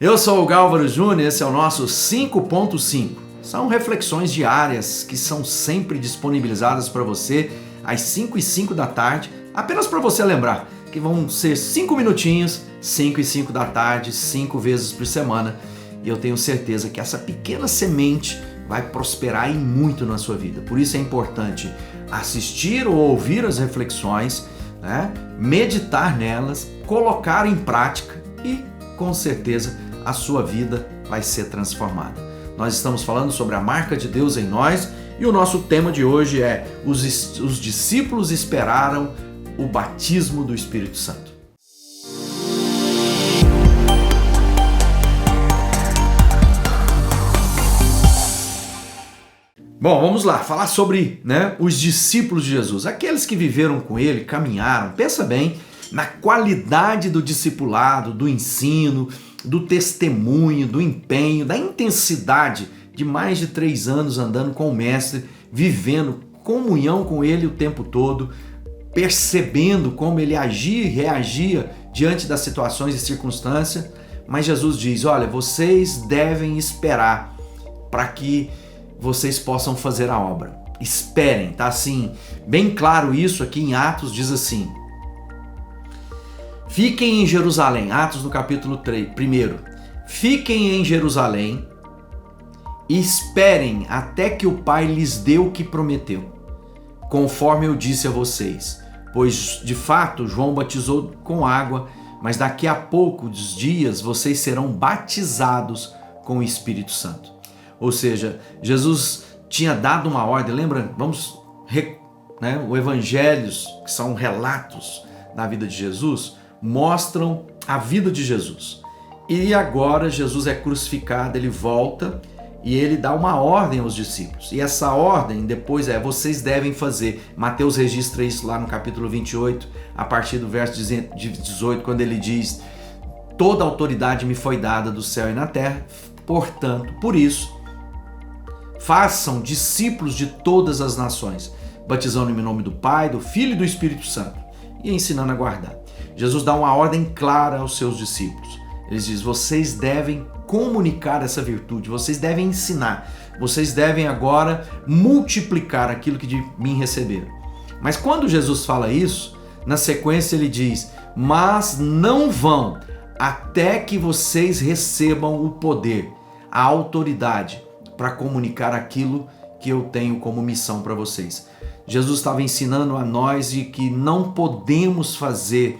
Eu sou o Gálvaro Júnior, esse é o nosso 5.5. São reflexões diárias que são sempre disponibilizadas para você às 5h05 da tarde, apenas para você lembrar que vão ser 5 minutinhos, 5h05 da tarde, 5 vezes por semana. E eu tenho certeza que essa pequena semente vai prosperar e muito na sua vida. Por isso é importante assistir ou ouvir as reflexões, meditar nelas, colocar em prática e, com certeza, a sua vida vai ser transformada. Nós estamos falando sobre a marca de Deus em nós e o nosso tema de hoje é os discípulos esperaram o batismo do Espírito Santo. Bom, vamos lá, falar sobre os discípulos de Jesus, aqueles que viveram com ele, caminharam. Pensa bem na qualidade do discipulado, do ensino, do testemunho, do empenho, da intensidade de mais de 3 anos andando com o Mestre, vivendo comunhão com ele o tempo todo, percebendo como ele agia e reagia diante das situações e circunstâncias. Mas Jesus diz, olha, vocês devem esperar para que vocês possam fazer a obra. Esperem, tá assim, bem claro isso aqui em Atos, diz assim: fiquem em Jerusalém, Atos no capítulo 3, 1. Fiquem em Jerusalém e esperem até que o Pai lhes dê o que prometeu, conforme eu disse a vocês. Pois, de fato, João batizou com água, mas daqui a poucos dias vocês serão batizados com o Espírito Santo. Ou seja, Jesus tinha dado uma ordem, lembra? Os evangelhos, que são relatos da vida de Jesus, mostram a vida de Jesus. E agora Jesus é crucificado, ele volta e ele dá uma ordem aos discípulos. E essa ordem depois vocês devem fazer. Mateus registra isso lá no capítulo 28, a partir do verso 18, quando ele diz: toda autoridade me foi dada do céu e na terra, portanto, por isso, façam discípulos de todas as nações, batizando em nome do Pai, do Filho e do Espírito Santo, e ensinando a guardar. Jesus dá uma ordem clara aos seus discípulos. Ele diz, vocês devem comunicar essa virtude, vocês devem ensinar, vocês devem agora multiplicar aquilo que de mim receberam. Mas quando Jesus fala isso, na sequência ele diz, mas não vão até que vocês recebam o poder, a autoridade, para comunicar aquilo que eu tenho como missão para vocês. Jesus estava ensinando a nós de que não podemos fazer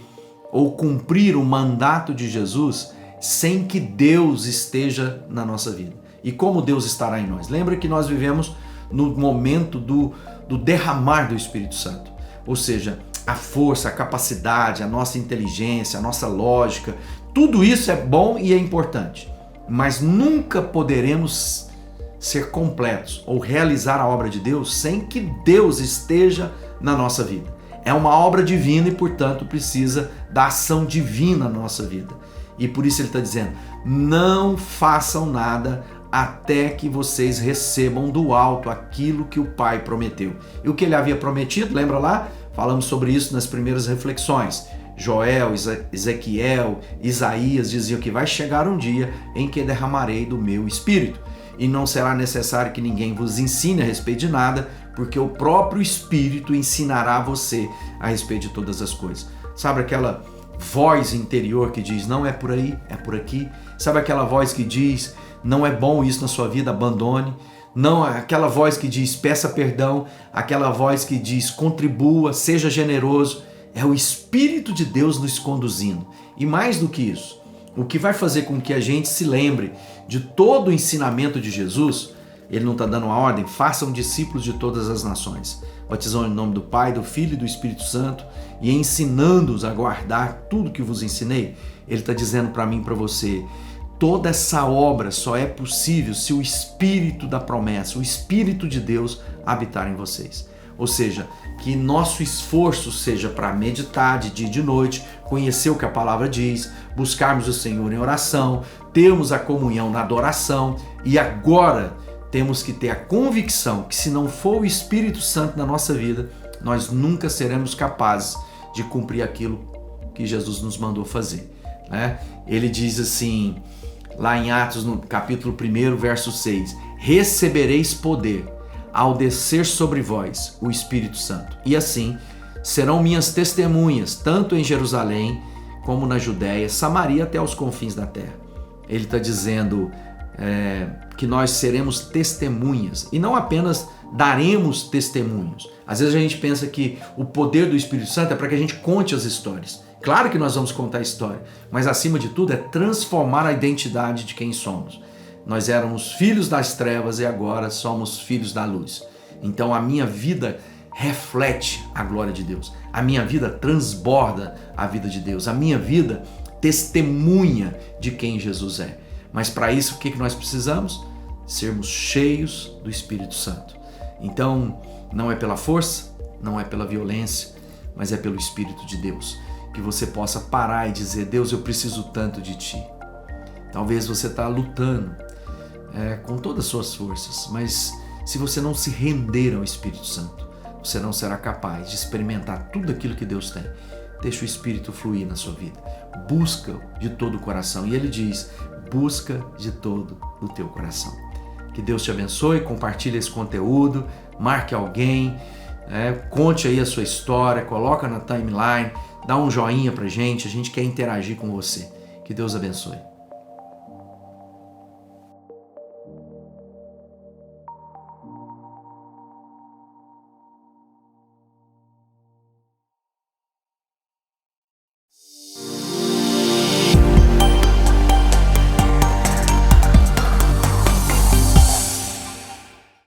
ou cumprir o mandato de Jesus sem que Deus esteja na nossa vida. E como Deus estará em nós? Lembra que nós vivemos no momento do derramar do Espírito Santo. Ou seja, a força, a capacidade, a nossa inteligência, a nossa lógica, tudo isso é bom e é importante. Mas nunca poderemos ser completos ou realizar a obra de Deus sem que Deus esteja na nossa vida. É uma obra divina e, portanto, precisa da ação divina na nossa vida. E por isso ele está dizendo, não façam nada até que vocês recebam do alto aquilo que o Pai prometeu. E o que ele havia prometido, lembra lá? Falamos sobre isso nas primeiras reflexões. Joel, Ezequiel, Isaías diziam que vai chegar um dia em que derramarei do meu Espírito. E não será necessário que ninguém vos ensine a respeito de nada, porque o próprio Espírito ensinará você a respeito de todas as coisas. Sabe aquela voz interior que diz, não é por aí, é por aqui? Sabe aquela voz que diz, não é bom isso na sua vida, abandone? Não, aquela voz que diz, peça perdão, aquela voz que diz, contribua, seja generoso. É o Espírito de Deus nos conduzindo. E mais do que isso, o que vai fazer com que a gente se lembre de todo o ensinamento de Jesus, ele não está dando uma ordem, façam discípulos de todas as nações, batizando em nome do Pai, do Filho e do Espírito Santo e ensinando-os a guardar tudo que vos ensinei. Ele está dizendo para mim e para você, toda essa obra só é possível se o Espírito da promessa, o Espírito de Deus habitar em vocês. Ou seja, que nosso esforço seja para meditar de dia e de noite, conhecer o que a palavra diz, buscarmos o Senhor em oração, termos a comunhão na adoração e agora temos que ter a convicção que se não for o Espírito Santo na nossa vida, nós nunca seremos capazes de cumprir aquilo que Jesus nos mandou fazer. Ele diz assim, lá em Atos, no capítulo 1, verso 6. Recebereis poder ao descer sobre vós o Espírito Santo. E assim serão minhas testemunhas, tanto em Jerusalém, como na Judéia, Samaria, até os confins da terra. Ele está dizendo que nós seremos testemunhas e não apenas daremos testemunhos. Às vezes a gente pensa que o poder do Espírito Santo é para que a gente conte as histórias. Claro que nós vamos contar a história, mas acima de tudo é transformar a identidade de quem somos. Nós éramos filhos das trevas e agora somos filhos da luz. Então a minha vida reflete a glória de Deus. A minha vida transborda a vida de Deus. A minha vida testemunha de quem Jesus é. Mas para isso, o que nós precisamos? Sermos cheios do Espírito Santo. Então, não é pela força, não é pela violência, mas é pelo Espírito de Deus. Que você possa parar e dizer: Deus, eu preciso tanto de Ti. Talvez você está lutando com todas as suas forças, mas se você não se render ao Espírito Santo, você não será capaz de experimentar tudo aquilo que Deus tem. Deixa o Espírito fluir na sua vida. Busca de todo o coração. E Ele diz: busca de todo o teu coração. Que Deus te abençoe, compartilhe esse conteúdo, marque alguém, conte aí a sua história, coloca na timeline, dá um joinha pra gente, a gente quer interagir com você. Que Deus abençoe.